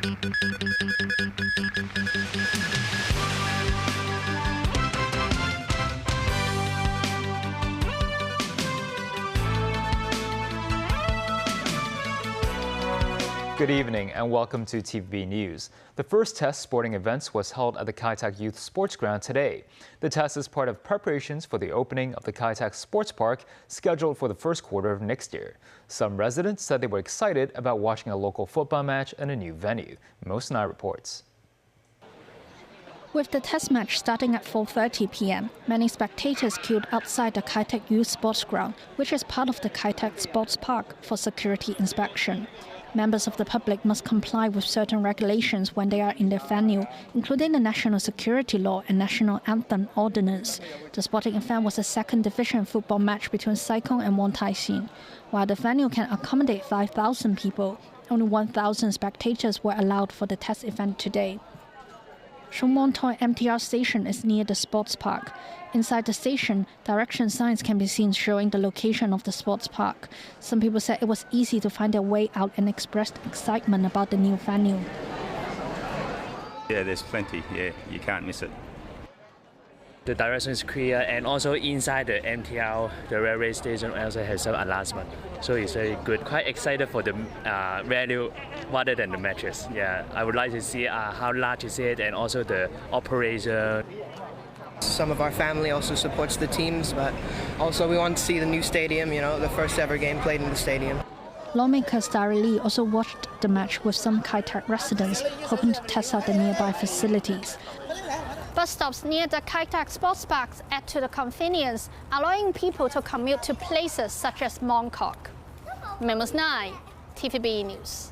Good evening and welcome to TVB News. The first test sporting events was held at the Kek Youth Sports Ground today. The test is part of preparations for the opening of the Kek Sports Park scheduled for the first quarter of next year. Some residents said they were excited about watching a local football match in a new venue. Mosinai reports. With the test match starting at 4:30 p.m., many spectators queued outside the Kek Youth Sports Ground, which is part of the Kek Sports Park, for security inspection. Members of the public must comply with certain regulations when they are in the venue, including the national security law and national anthem ordinance. The sporting event was a second division football match between Saikong and Wontaixin. While the venue can accommodate 5,000 people, only 1,000 spectators were allowed for the test event today. Shandong MTR station is near the sports park. Inside the station, direction signs can be seen showing the location of the sports park. Some people said it was easy to find their way out and expressed excitement about the new venue. Yeah, there's plenty. Yeah, you can't miss it. The direction is clear, and also inside the MTR, the railway station also has some announcement. So it's very good. Quite excited for the venue rather than the matches. Yeah, I would like to see how large is it and also the operation. Some of our family also supports the teams, but also we want to see the new stadium, the first ever game played in the stadium. Lawmaker Starry Lee also watched the match with some Kek residents, hoping to test out the nearby facilities. Bus stops near the Kek Sports Park add to the convenience, allowing people to commute to places such as Mongkok. Memos 9, TVB News.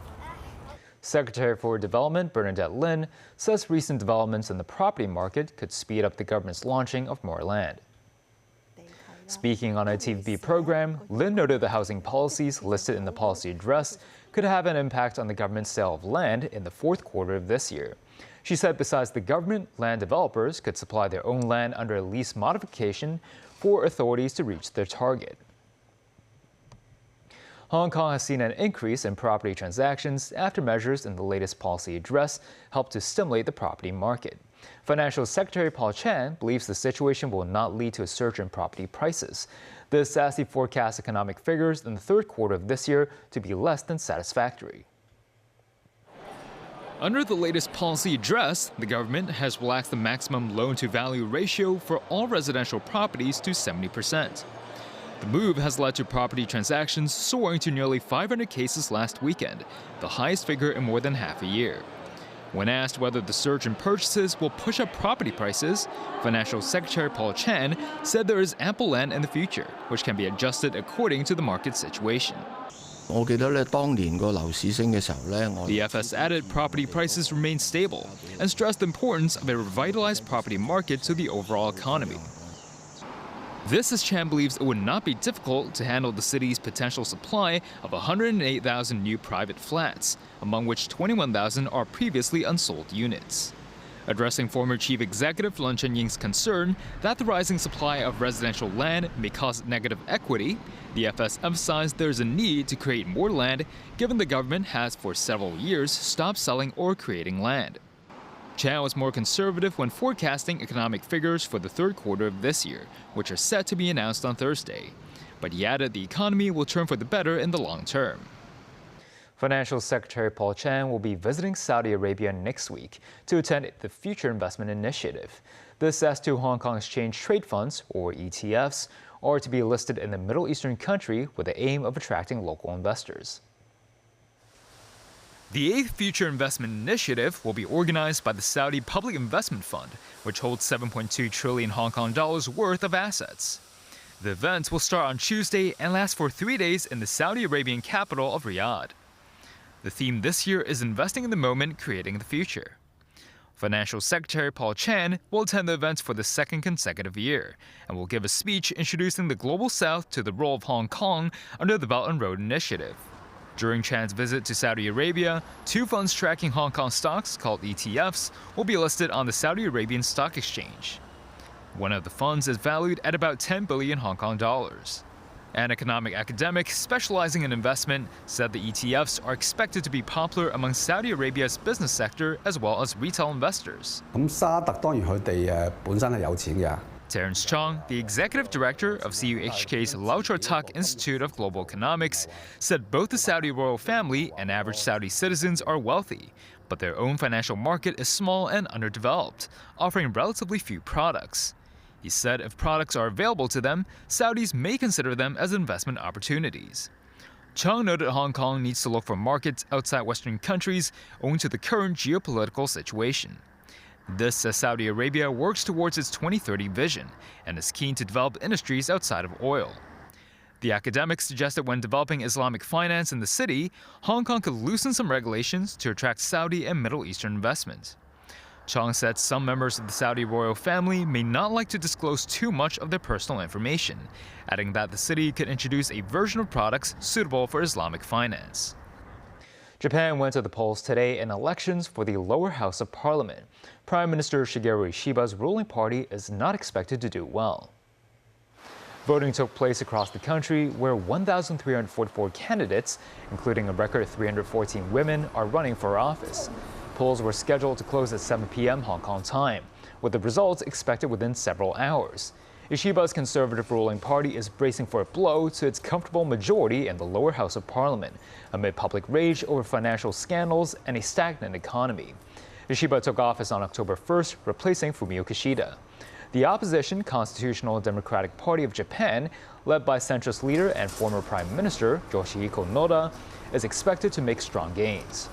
Secretary for Development Bernadette Lin says recent developments in the property market could speed up the government's launching of more land. Speaking on a TVB program, Lin noted the housing policies listed in the policy address could have an impact on the government's sale of land in the fourth quarter of this year. She said besides the government, land developers could supply their own land under a lease modification for authorities to reach their target. Hong Kong has seen an increase in property transactions after measures in the latest policy address helped to stimulate the property market. Financial Secretary Paul Chan believes the situation will not lead to a surge in property prices. This as he forecasts economic figures in the third quarter of this year to be less than satisfactory. Under the latest policy address, the government has relaxed the maximum loan-to-value ratio for all residential properties to 70%. The move has led to property transactions soaring to nearly 500 cases last weekend, the highest figure in more than half a year. When asked whether the surge in purchases will push up property prices, Financial Secretary Paul Chan said there is ample land in the future, which can be adjusted according to the market situation. The FS added property prices remain stable and stressed the importance of a revitalized property market to the overall economy. This, as Chan believes, it would not be difficult to handle the city's potential supply of 108,000 new private flats, among which 21,000 are previously unsold units. Addressing former Chief Executive Lun Chenying's concern that the rising supply of residential land may cause negative equity, the FS emphasized there is a need to create more land given the government has for several years stopped selling or creating land. Chan was more conservative when forecasting economic figures for the third quarter of this year, which are set to be announced on Thursday. But he added the economy will turn for the better in the long term. Financial Secretary Paul Chan will be visiting Saudi Arabia next week to attend the Future Investment Initiative. This as two Hong Kong Exchange Trade Funds, or ETFs, are to be listed in the Middle Eastern country with the aim of attracting local investors. The 8th Future Investment Initiative will be organized by the Saudi Public Investment Fund, which holds 7.2 trillion Hong Kong dollars worth of assets. The event will start on Tuesday and last for 3 days in the Saudi Arabian capital of Riyadh. The theme this year is Investing in the Moment, Creating the Future. Financial Secretary Paul Chan will attend the event for the second consecutive year and will give a speech introducing the Global South to the role of Hong Kong under the Belt and Road Initiative. During Chan's visit to Saudi Arabia, two funds tracking Hong Kong stocks, called ETFs, will be listed on the Saudi Arabian Stock Exchange. One of the funds is valued at about 10 billion Hong Kong dollars. An economic academic specializing in investment said the ETFs are expected to be popular among Saudi Arabia's business sector as well as retail investors. Terence Chong, the executive director of CUHK's Lau Chor Tak Institute of Global Economics, said both the Saudi royal family and average Saudi citizens are wealthy, but their own financial market is small and underdeveloped, offering relatively few products. He said if products are available to them, Saudis may consider them as investment opportunities. Chong noted Hong Kong needs to look for markets outside Western countries owing to the current geopolitical situation. This as Saudi Arabia works towards its 2030 vision and is keen to develop industries outside of oil. The academic suggested when developing Islamic finance in the city, Hong Kong could loosen some regulations to attract Saudi and Middle Eastern investment. Chong said some members of the Saudi royal family may not like to disclose too much of their personal information, adding that the city could introduce a version of products suitable for Islamic finance. Japan went to the polls today in elections for the lower house of parliament. Prime Minister Shigeru Ishiba's ruling party is not expected to do well. Voting took place across the country where 1,344 candidates, including a record 314 women, are running for office. Polls were scheduled to close at 7 p.m. Hong Kong time, with the results expected within several hours. Ishiba's conservative ruling party is bracing for a blow to its comfortable majority in the lower house of parliament, amid public rage over financial scandals and a stagnant economy. Ishiba took office on October 1st, replacing Fumio Kishida. The opposition Constitutional Democratic Party of Japan, led by centrist leader and former Prime Minister Yoshihiko Noda, is expected to make strong gains.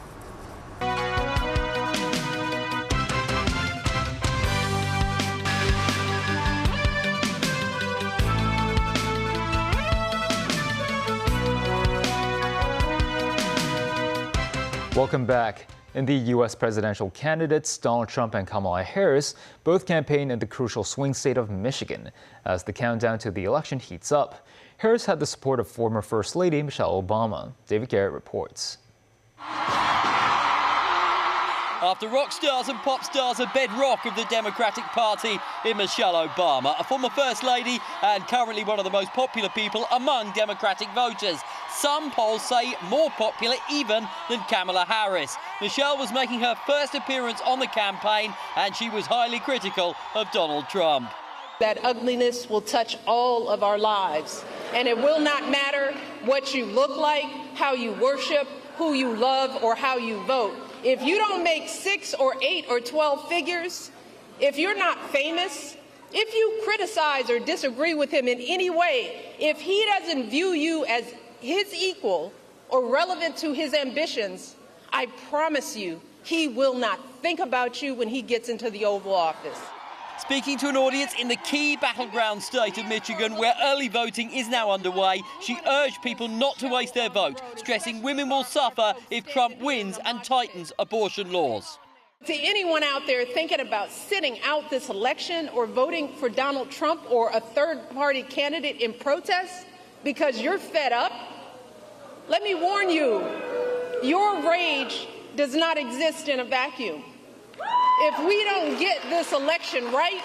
Welcome back. In the U.S. presidential candidates, Donald Trump and Kamala Harris both campaigned in the crucial swing state of Michigan. As the countdown to the election heats up, Harris had the support of former First Lady Michelle Obama. David Garrett reports. After rock stars and pop stars, a bedrock of the Democratic Party in Michelle Obama, a former First Lady and currently one of the most popular people among Democratic voters. Some polls say more popular even than Kamala Harris. Michelle was making her first appearance on the campaign and she was highly critical of Donald Trump. That ugliness will touch all of our lives, and it will not matter what you look like, how you worship, who you love, or how you vote. If you don't make 6 or 8 or 12 figures, if you're not famous, if you criticize or disagree with him in any way, if he doesn't view you as his equal or relevant to his ambitions, I promise you, he will not think about you when he gets into the Oval Office. Speaking to an audience in the key battleground state of Michigan, where early voting is now underway, she urged people not to waste their vote, stressing women will suffer if Trump wins and tightens abortion laws. To anyone out there thinking about sitting out this election or voting for Donald Trump or a third-party candidate in protest because you're fed up, let me warn you, your rage does not exist in a vacuum. If we don't get this election right,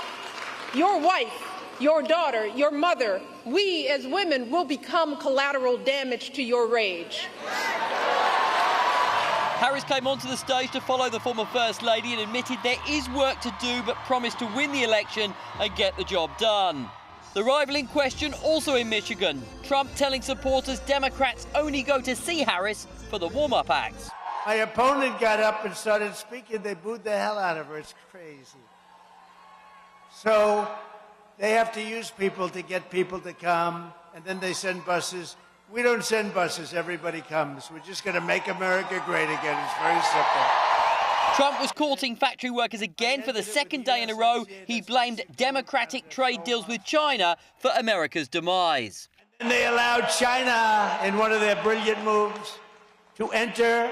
your wife, your daughter, your mother, we as women will become collateral damage to your rage. Harris came onto the stage to follow the former First Lady and admitted there is work to do, but promised to win the election and get the job done. The rival in question also in Michigan. Trump telling supporters Democrats only go to see Harris for the warm-up acts. My opponent got up and started speaking. They booed the hell out of her. It's crazy. So they have to use people to get people to come, and then they send buses. We don't send buses. Everybody comes. We're just going to make America great again. It's very simple. Trump was courting factory workers again for the second day in a row. He blamed Democratic trade deals with China for America's demise. And they allowed China, in one of their brilliant moves, to enter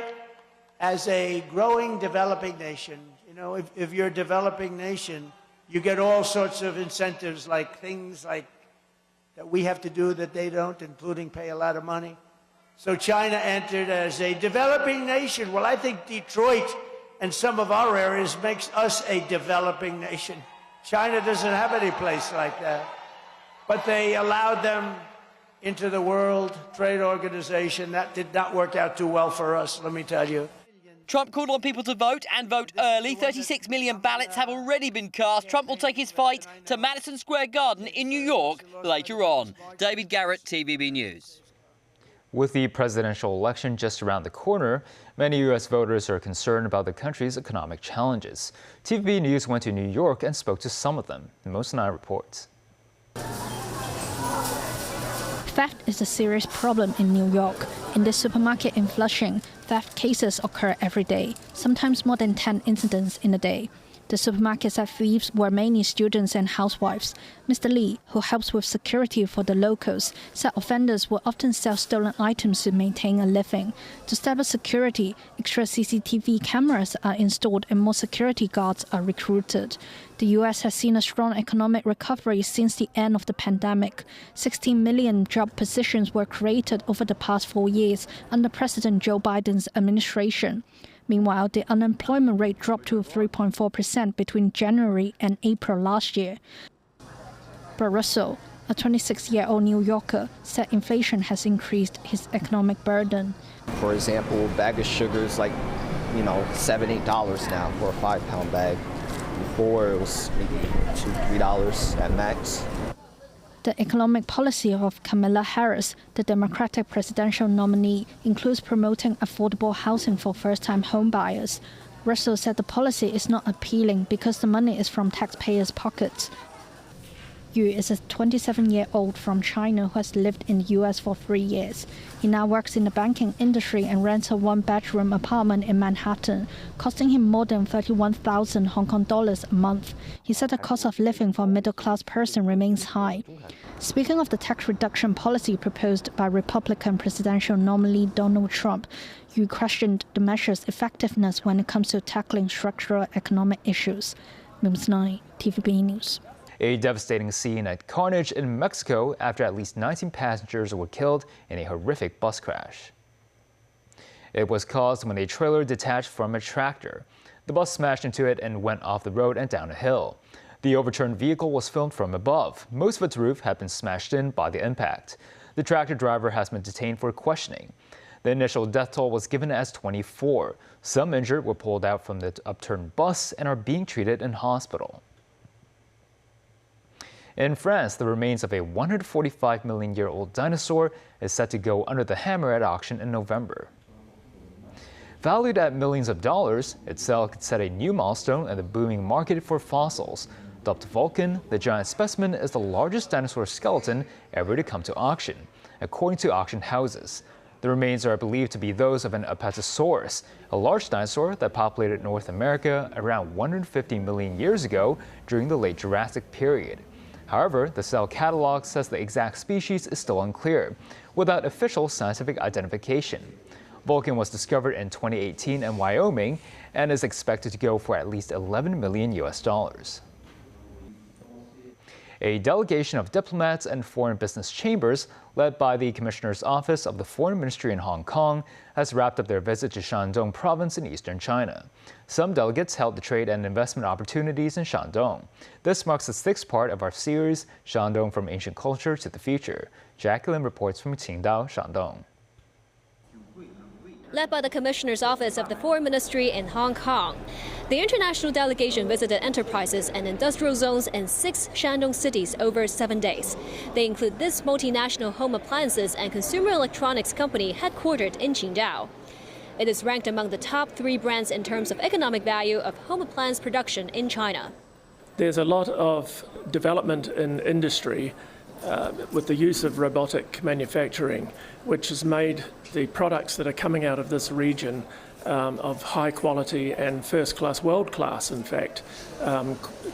as a growing developing nation. You know, if you're a developing nation, you get all sorts of incentives, like things like that we have to do that they don't, including pay a lot of money. So China entered as a developing nation. Well, I think Detroit and some of our areas makes us a developing nation. China doesn't have any place like that. But they allowed them into the World Trade Organization. That did not work out too well for us, let me tell you. Trump called on people to vote and vote early. 36 million ballots have already been cast. Trump will take his fight to Madison Square Garden in New York later on. David Garrett, TVB News. With the presidential election just around the corner, many U.S. voters are concerned about the country's economic challenges. TVB News went to New York and spoke to some of them. Most Night reports. Theft is a serious problem in New York. In the supermarket in Flushing, theft cases occur every day, sometimes more than 10 incidents in a day. The supermarket said thieves were mainly students and housewives. Mr. Lee, who helps with security for the locals, said offenders will often sell stolen items to maintain a living. To step up security, extra CCTV cameras are installed and more security guards are recruited. The U.S. has seen a strong economic recovery since the end of the pandemic. 16 million job positions were created over the past 4 years under President Joe Biden's administration. Meanwhile, the unemployment rate dropped to 3.4% between January and April last year. But Russell, a 26-year-old New Yorker, said inflation has increased his economic burden. For example, a bag of sugar is like, $7, $8 now for a 5-pound bag. Before it was maybe $2, $3 at max. The economic policy of Kamala Harris, the Democratic presidential nominee, includes promoting affordable housing for first-time homebuyers. Russell said the policy is not appealing because the money is from taxpayers' pockets. Yu is a 27-year-old from China who has lived in the U.S. for 3 years. He now works in the banking industry and rents a one-bedroom apartment in Manhattan, costing him more than 31,000 Hong Kong dollars a month. He said the cost of living for a middle-class person remains high. Speaking of the tax reduction policy proposed by Republican presidential nominee Donald Trump, Yu questioned the measure's effectiveness when it comes to tackling structural economic issues. News 9, TVB News. A devastating scene at carnage in Mexico after at least 19 passengers were killed in a horrific bus crash. It was caused when a trailer detached from a tractor. The bus smashed into it and went off the road and down a hill. The overturned vehicle was filmed from above. Most of its roof had been smashed in by the impact. The tractor driver has been detained for questioning. The initial death toll was given as 24. Some injured were pulled out from the upturned bus and are being treated in hospital. In France, the remains of a 145 million-year-old dinosaur is set to go under the hammer at auction in November. Valued at millions of dollars, its sale could set a new milestone in the booming market for fossils. Dubbed Vulcan, the giant specimen is the largest dinosaur skeleton ever to come to auction, according to auction houses. The remains are believed to be those of an Apatosaurus, a large dinosaur that populated North America around 150 million years ago during the late Jurassic period. However, the cell catalog says the exact species is still unclear, without official scientific identification. Vulcan was discovered in 2018 in Wyoming and is expected to go for at least $11 million. A delegation of diplomats and foreign business chambers, led by the Commissioner's Office of the Foreign Ministry in Hong Kong, has wrapped up their visit to Shandong province in eastern China. Some delegates held the trade and investment opportunities in Shandong. This marks the 6th part of our series, Shandong from Ancient Culture to the Future. Jacqueline reports from Qingdao, Shandong. Led by the Commissioner's Office of the Foreign Ministry in Hong Kong, the international delegation visited enterprises and industrial zones in 6 Shandong cities over 7 days. They include this multinational home appliances and consumer electronics company headquartered in Qingdao. It is ranked among the top 3 brands in terms of economic value of home appliance production in China. There's a lot of development in industry with the use of robotic manufacturing, which has made the products that are coming out of this region of high quality and first class, world class, in fact,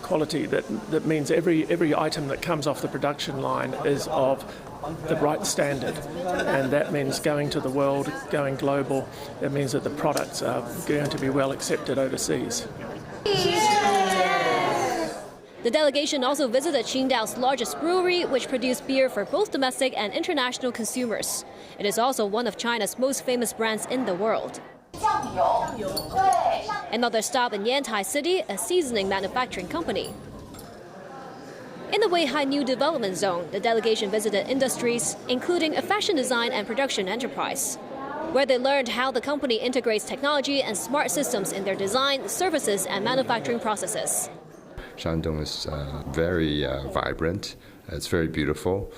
quality that means every item that comes off the production line is of the right standard, and that means going to the world, going global. It means that the products are going to be well accepted overseas. The delegation also visited Qingdao's largest brewery, which produced beer for both domestic and international consumers. It is also one of China's most famous brands in the world. Another stop in Yantai City, a seasoning manufacturing company. In the Weihai New Development Zone, the delegation visited industries, including a fashion design and production enterprise, where they learned how the company integrates technology and smart systems in their design, services, and manufacturing processes. Shandong is very vibrant. It's very beautiful.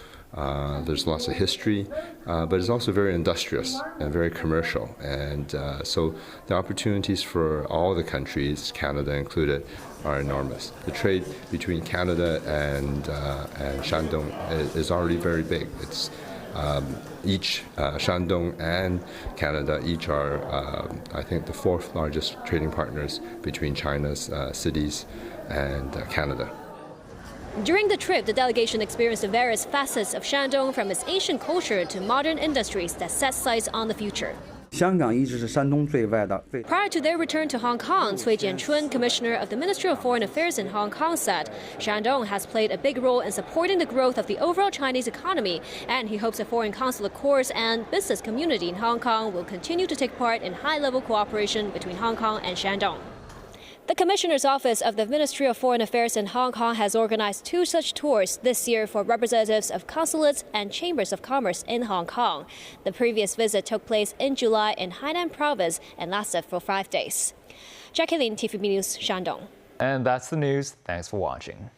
There's lots of history, but it's also very industrious and very commercial. And so the opportunities for all the countries, Canada included, are enormous. The trade between Canada and Shandong is already very big. It's each Shandong and Canada each are, I think, the fourth largest trading partners between China's cities and Canada. During the trip, the delegation experienced the various facets of Shandong, from its ancient culture to modern industries that set sights on the future. Prior to their return to Hong Kong, Cui Jianchun, Commissioner of the Ministry of Foreign Affairs in Hong Kong, said Shandong has played a big role in supporting the growth of the overall Chinese economy, and he hopes the foreign consulate corps and business community in Hong Kong will continue to take part in high-level cooperation between Hong Kong and Shandong. The Commissioner's Office of the Ministry of Foreign Affairs in Hong Kong has organized 2 such tours this year for representatives of consulates and chambers of commerce in Hong Kong. The previous visit took place in July in Hainan Province and lasted for 5 days. Jackie Lin, TVB News, Shandong. And that's the news. Thanks for watching.